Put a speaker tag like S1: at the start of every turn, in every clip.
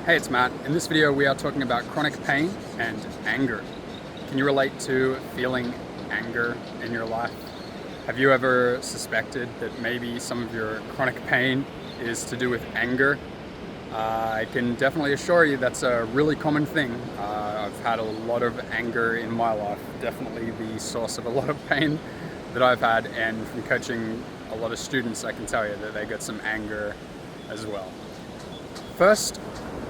S1: Hey, it's Matt. In this video, we are talking about chronic pain and anger. Can you relate to feeling anger in your life? Have you ever suspected that maybe some of your chronic pain is to do with anger? I can definitely assure you that's a really common thing. I've had a lot of anger in my life, definitely the source of a lot of pain that I've had, and from coaching a lot of students, I can tell you that they get some anger as well. First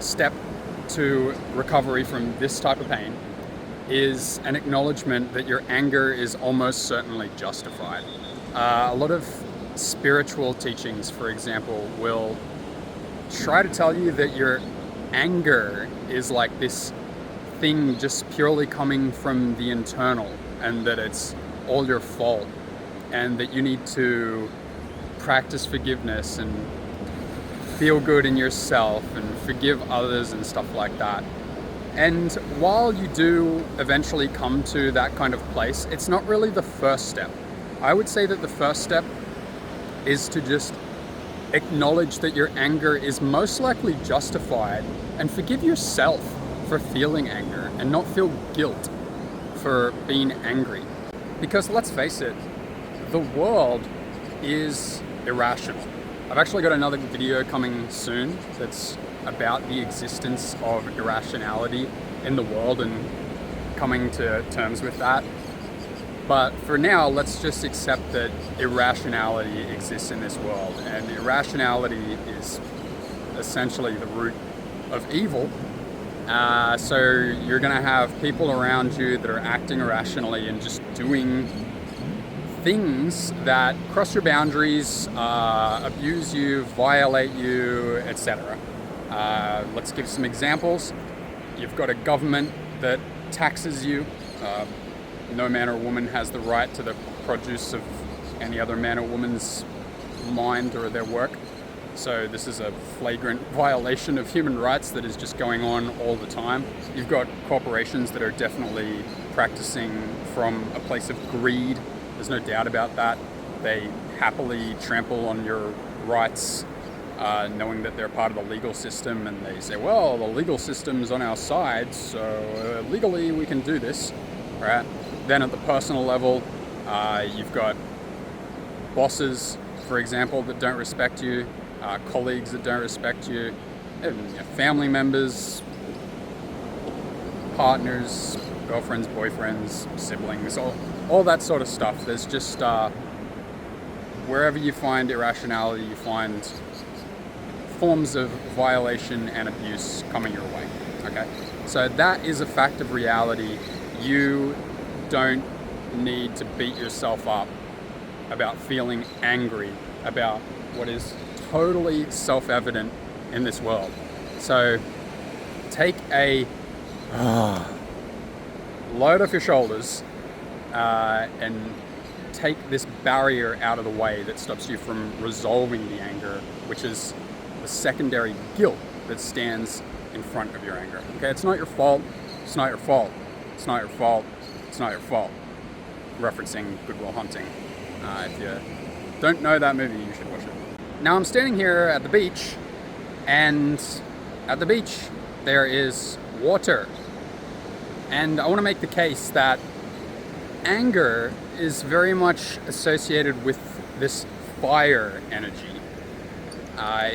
S1: step to recovery from this type of pain is an acknowledgement that your anger is almost certainly justified. A lot of spiritual teachings, for example, will try to tell you that your anger is like this thing just purely coming from the internal, and that it's all your fault, and that you need to practice forgiveness and feel good in yourself and forgive others and stuff like that. And while you do eventually come to that kind of place, it's not really the first step. I would say that the first step is to just acknowledge that your anger is most likely justified and forgive yourself for feeling anger and not feel guilt for being angry. Because let's face it, the world is irrational. I've actually got another video coming soon that's about the existence of irrationality in the world and coming to terms with that. But for now, let's just accept that irrationality exists in this world, and irrationality is essentially the root of evil. So you're going to have people around you that are acting irrationally and just doing things that cross your boundaries, abuse you, violate you, etc. Let's give some examples. You've got a government that taxes you. No man or woman has the right to the produce of any other man or woman's mind or their work. So this is a flagrant violation of human rights that is just going on all the time. You've got corporations that are definitely practicing from a place of greed. There's no doubt about that. They happily trample on your rights, knowing that they're part of the legal system, and they say, well, the legal system's on our side, so legally we can do this, right? Then at the personal level, you've got bosses, for example, that don't respect you, colleagues that don't respect you, family members, partners, girlfriends, boyfriends, siblings, all that sort of stuff. There's just, wherever you find irrationality, you find forms of violation and abuse coming your way, okay? So that is a fact of reality. You don't need to beat yourself up about feeling angry about what is totally self-evident in this world. So take a load off your shoulders and take this barrier out of the way that stops you from resolving the anger, which is the secondary guilt that stands in front of your anger. Okay, it's not your fault. It's not your fault. It's not your fault. It's not your fault. Referencing Good Will Hunting. If you don't know that movie, you should watch it. Now I'm standing here at the beach, and at the beach there is water. And I want to make the case that anger is very much associated with this fire energy.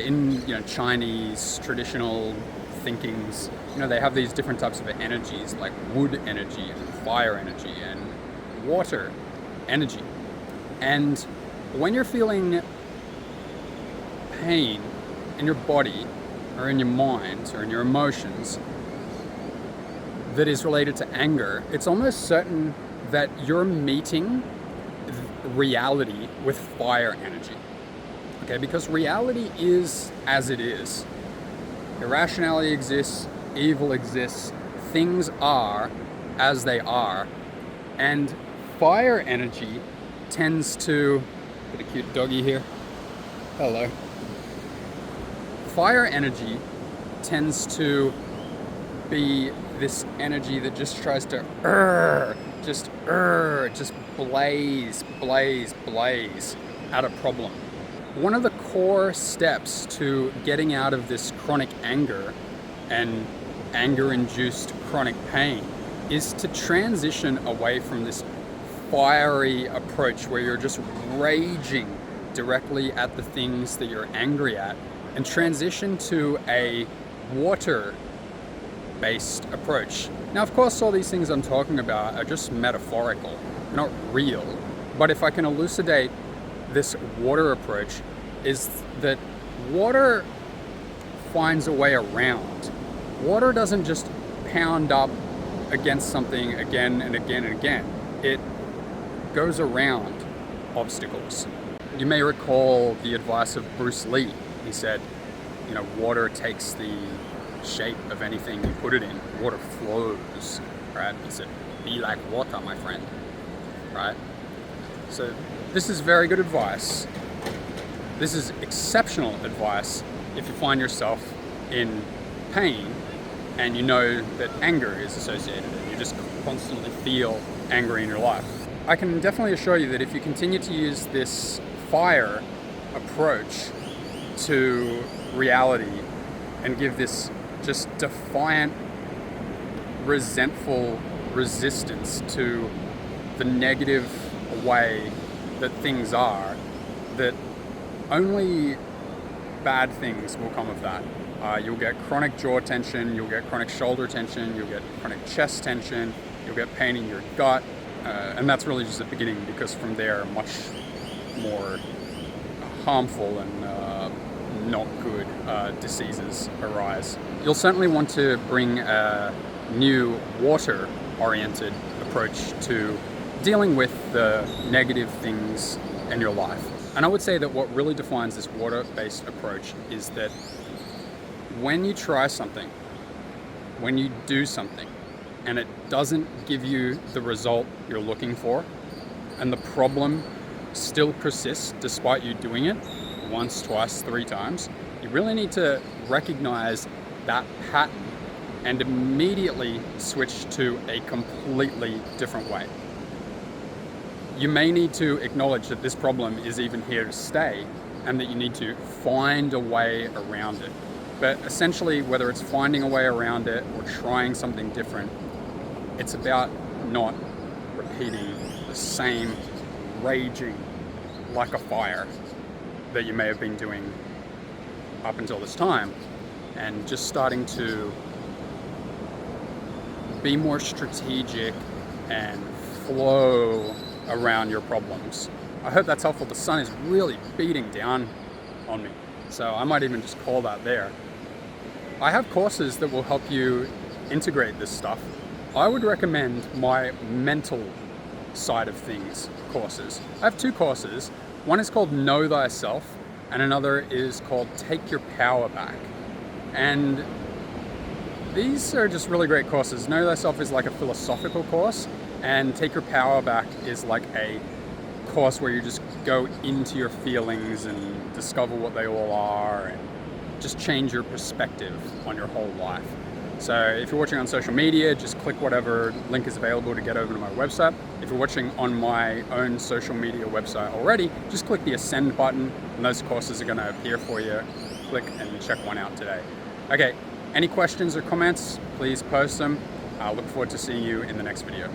S1: In Chinese traditional thinkings, they have these different types of energies, like wood energy and fire energy and water energy. And when you're feeling pain in your body or in your mind or in your emotions that is related to anger, it's almost certain that you're meeting reality with fire energy. Okay, because reality is as it is. Irrationality exists, evil exists, things are as they are, and fire energy tends to, got a cute doggy here, hello. Fire energy tends to be this energy that just tries to just blaze at a problem. One of the core steps to getting out of this chronic anger and anger-induced chronic pain is to transition away from this fiery approach where you're just raging directly at the things that you're angry at, and transition to a water-based approach. Now, of course, all these things I'm talking about are just metaphorical, not real. But if I can elucidate this water approach, is that water finds a way around. Water doesn't just pound up against something again and again and again. It goes around obstacles. You may recall the advice of Bruce Lee. He said, water takes the shape of anything you put it in. Water flows, right? He said, be like water, my friend, right? So this is very good advice. This is exceptional advice if you find yourself in pain and you know that anger is associated and you just constantly feel angry in your life. I can definitely assure you that if you continue to use this fire approach to reality and give this just defiant, resentful resistance to the negative way that things are, that only bad things will come of that. You'll get chronic jaw tension, you'll get chronic shoulder tension, you'll get chronic chest tension, you'll get pain in your gut, and that's really just the beginning, because from there much more harmful and not good diseases arise. You'll certainly want to bring a new water-oriented approach to dealing with the negative things in your life. And I would say that what really defines this water-based approach is that when you try something, when you do something, and it doesn't give you the result you're looking for, and the problem still persists despite you doing it once, twice, 3 times, you really need to recognize that pattern and immediately switch to a completely different way. You may need to acknowledge that this problem is even here to stay and that you need to find a way around it. But essentially, whether it's finding a way around it or trying something different, it's about not repeating the same raging like a fire that you may have been doing up until this time, and just starting to be more strategic and flow around your problems. I hope that's helpful. The sun is really beating down on me, so I might even just call that there. I have courses that will help you integrate this stuff. I would recommend my mental side of things courses. I have 2 courses. One is called Know Thyself, and another is called Take Your Power Back. And these are just really great courses. Know Thyself is like a philosophical course, and Take Your Power Back is like a course where you just go into your feelings and discover what they all are and just change your perspective on your whole life. So if you're watching on social media, just click whatever link is available to get over to my website. If you're watching on my own social media website already, just click the Ascend button and those courses are going to appear for you. Click and check one out today. Okay, any questions or comments, please post them. I look forward to seeing you in the next video.